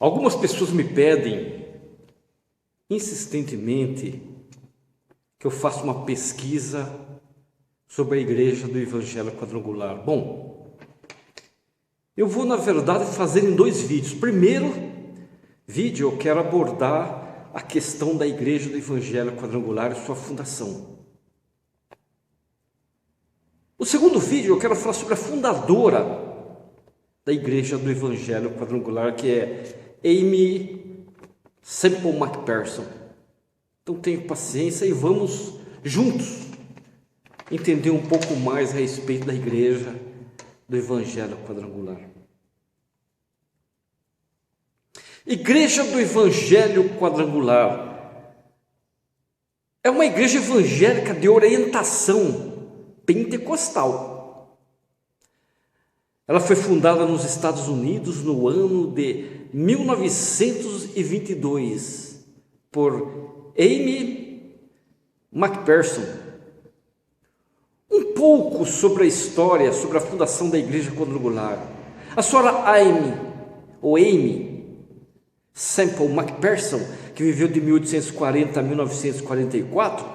Algumas pessoas me pedem insistentemente que eu faça uma pesquisa sobre a igreja do Evangelho Quadrangular. Bom, eu vou, na verdade, fazer em 2 vídeos. Primeiro vídeo, eu quero abordar a questão da igreja do Evangelho Quadrangular e sua fundação. O segundo vídeo, eu quero falar sobre a fundadora da igreja do Evangelho Quadrangular, que é Aimee Semple McPherson. Então tenham paciência e vamos juntos entender um pouco mais a respeito da igreja do Evangelho Quadrangular. Igreja do Evangelho Quadrangular é uma igreja evangélica de orientação pentecostal. Ela foi fundada nos Estados Unidos no ano de 1922 por Aimee McPherson. Um pouco sobre a história, sobre a fundação da igreja quadrangular. A senhora Aimee Semple McPherson, que viveu de 1840 a 1944,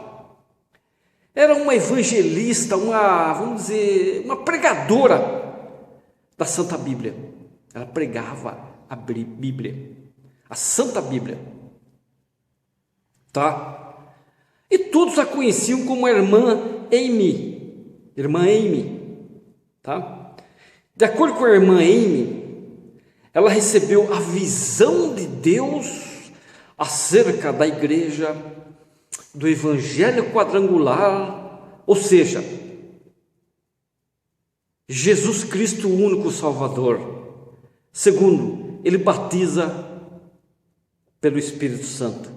era uma evangelista, vamos dizer, uma pregadora da Santa Bíblia. Ela pregava a Bíblia, a Santa Bíblia, tá? E todos a conheciam como a irmã Aimee, tá? De acordo com a irmã Aimee, ela recebeu a visão de Deus acerca da igreja do Evangelho Quadrangular, ou seja, Jesus Cristo, o único Salvador. Segundo, ele batiza pelo Espírito Santo.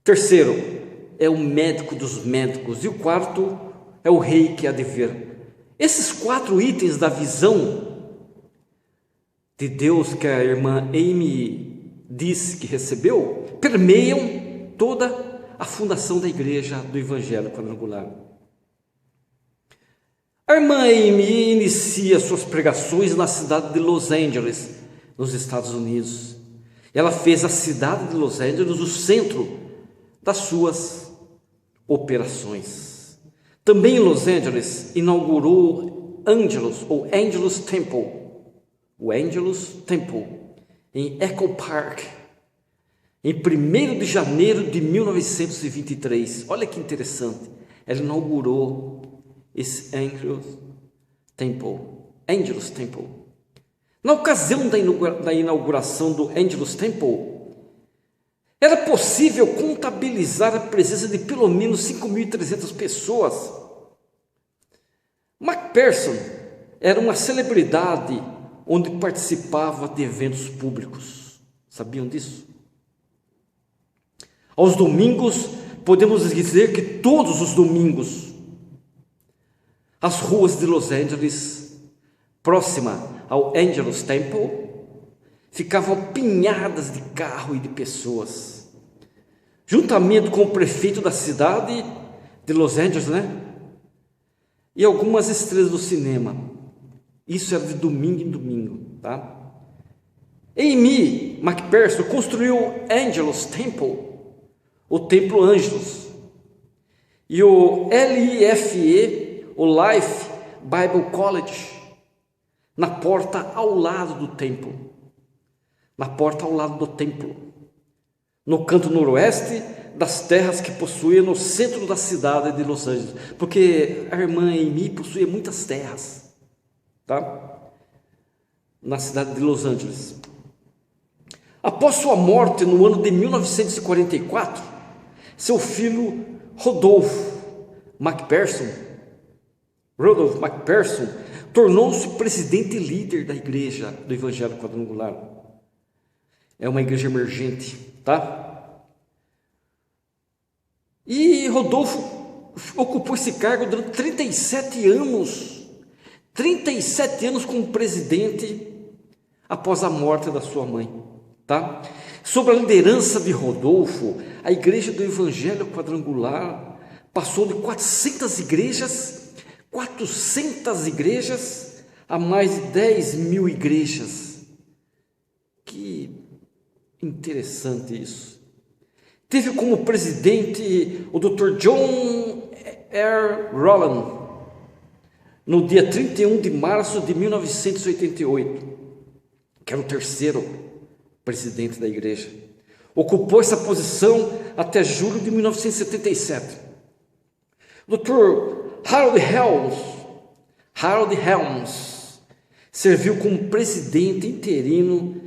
Terceiro, é o médico dos médicos. E o quarto, é o rei que há de vir. Esses 4 itens da visão de Deus que a irmã Aimee disse que recebeu, permeiam toda a fundação da igreja do Evangelho Quadrangular. A irmã Aimee inicia suas pregações na cidade de Los Angeles, nos Estados Unidos. Ela fez a cidade de Los Angeles o centro das suas operações. Também em Los Angeles inaugurou Angelus Temple, o Angelus Temple, em Echo Park, em 1º de janeiro de 1923. Olha que interessante, ela inaugurou esse Angelus Temple. Na ocasião da inauguração do Angelus Temple, era possível contabilizar a presença de pelo menos 5.300 pessoas. McPherson era uma celebridade onde participava de eventos públicos. Sabiam disso? Aos domingos, podemos dizer que todos os domingos, as ruas de Los Angeles, próxima ao Angelus Temple, ficavam apinhadas de carro e de pessoas. Juntamente com o prefeito da cidade de Los Angeles, e algumas estrelas do cinema. Isso era de domingo em domingo, tá? Aimee McPherson construiu o Angelus Temple, o Templo Angelus, e o LIFE, o Life Bible College, na porta ao lado do templo. No canto noroeste das terras que possuía no centro da cidade de Los Angeles, porque a irmã Aimee possuía muitas terras, tá? Na cidade de Los Angeles. Após sua morte no ano de 1944, seu filho Rudolph McPherson tornou-se presidente e líder da igreja do Evangelho Quadrangular. É uma igreja emergente, tá? E Rodolfo ocupou esse cargo durante 37 anos. 37 anos como presidente após a morte da sua mãe, tá? Sob a liderança de Rodolfo, a igreja do Evangelho Quadrangular passou de 400 igrejas a mais de 10.000 igrejas. Que Interessante isso. Teve como presidente o Dr. John R. Rowland, no dia 31 de março de 1988, que era o terceiro presidente da igreja. Ocupou essa posição até julho de 1977. O Dr. Harold Helms serviu como presidente interino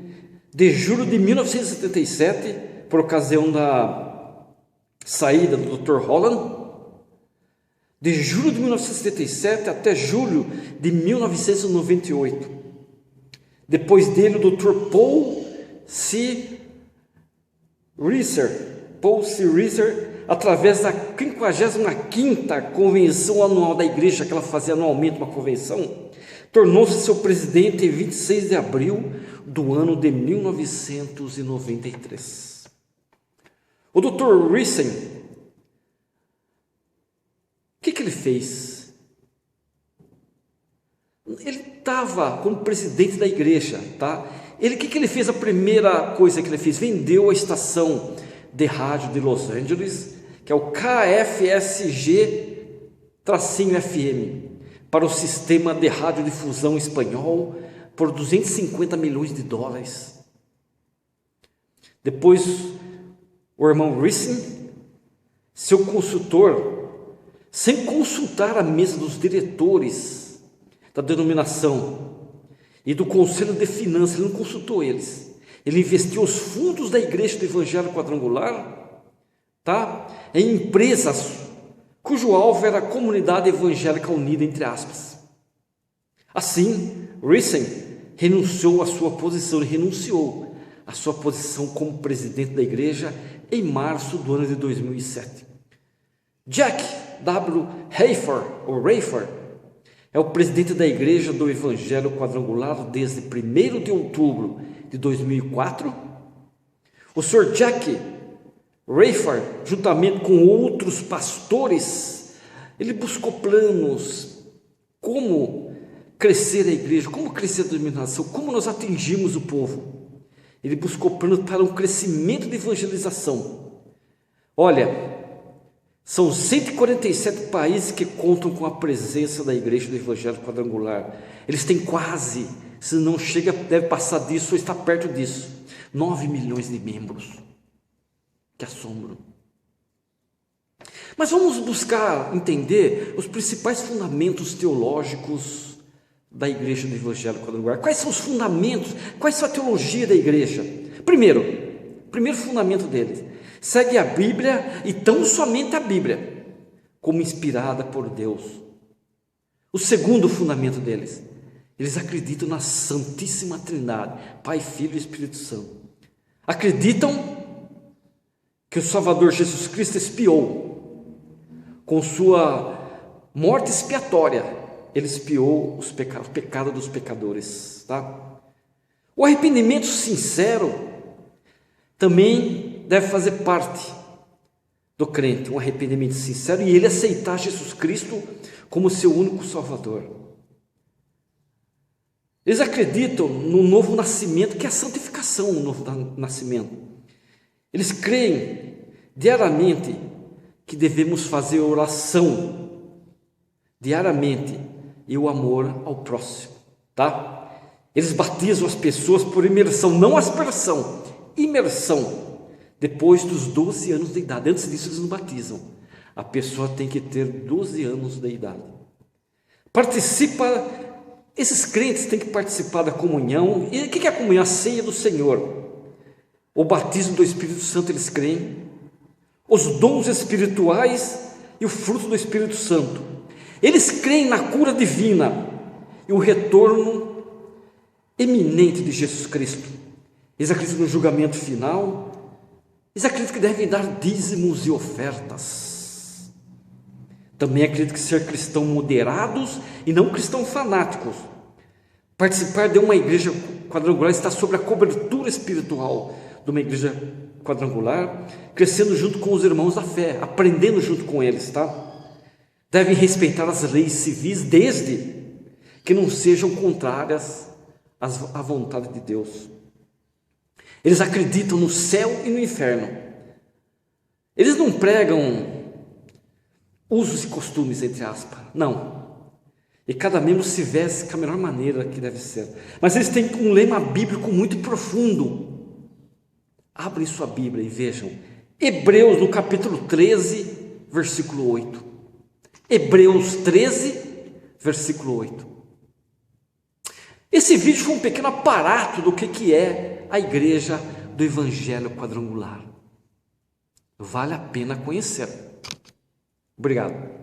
de julho de 1977, por ocasião da saída do Dr. Holland, de julho de 1977 até julho de 1998. Depois dele, o Dr. Paul C. Reiser, através da 55ª convenção anual da igreja, que ela fazia anualmente uma convenção, tornou-se seu presidente em 26 de abril do ano de 1993. O Dr. Reiser, o que ele fez? Ele estava como presidente da igreja, tá? O que ele fez? A primeira coisa que ele fez, vendeu a estação de rádio de Los Angeles, que é o KFSG-FM, para o sistema de radiodifusão espanhol, por 250 milhões de dólares. Depois, o irmão Rissin, seu consultor, sem consultar a mesa dos diretores da denominação e do Conselho de Finanças, ele não consultou eles. Ele investiu os fundos da Igreja do Evangelho Quadrangular, tá, em empresas cujo alvo era a comunidade evangélica unida, entre aspas. Assim, Rissin renunciou à sua posição como presidente da igreja em março do ano de 2007. Jack W. Rayford é o presidente da Igreja do Evangelho Quadrangular desde 1º de outubro de 2004. O Sr. Jack Rayford, juntamente com outros pastores, ele buscou planos, como crescer a igreja, como crescer a denominação, como nós atingimos o povo. Ele buscou planos para um crescimento de evangelização. Olha, são 147 países que contam com a presença da Igreja do Evangelho Quadrangular. Eles têm quase, se não chega, deve passar disso, ou está perto disso, 9 milhões de membros. Que assombro. Mas vamos buscar entender os principais fundamentos teológicos da Igreja do Evangelho Quadrangular. Quais são os fundamentos? Qual é a teologia da igreja? Primeiro fundamento deles: segue a Bíblia, e tão somente a Bíblia, como inspirada por Deus. O segundo fundamento deles: eles acreditam na Santíssima Trindade, Pai, Filho e Espírito Santo. Acreditam que o Salvador Jesus Cristo expiou, com sua morte expiatória, ele expiou o pecado dos pecadores, tá? O arrependimento sincero também deve fazer parte do crente, um arrependimento sincero, e ele aceitar Jesus Cristo como seu único Salvador. Eles acreditam no novo nascimento, que é a santificação, o novo nascimento. Eles creem diariamente que devemos fazer oração diariamente e o amor ao próximo, tá? Eles batizam as pessoas por imersão, não aspersão, imersão, depois dos 12 anos de idade. Antes disso eles não batizam. A pessoa tem que ter 12 anos de idade. Esses crentes têm que participar da comunhão. E o que é a comunhão? A ceia do Senhor. O batismo do Espírito Santo eles creem, os dons espirituais e o fruto do Espírito Santo. Eles creem na cura divina e o retorno eminente de Jesus Cristo. Eles acreditam no julgamento final. Eles acreditam que devem dar dízimos e ofertas. Também acreditam que ser cristão moderados e não cristãos fanáticos. Participar de uma igreja quadrangular está sob a cobertura espiritual de uma igreja quadrangular, crescendo junto com os irmãos da fé, aprendendo junto com eles, tá? Devem respeitar as leis civis, desde que não sejam contrárias à vontade de Deus. Eles acreditam no céu e no inferno. Eles não pregam usos e costumes, entre aspas, não. E cada membro se veste com a melhor maneira que deve ser. Mas eles têm um lema bíblico muito profundo. Abrem sua Bíblia e vejam. Hebreus, no capítulo 13, versículo 8. Hebreus 13, versículo 8. Esse vídeo foi um pequeno aparato do que é a igreja do Evangelho Quadrangular. Vale a pena conhecer. Obrigado.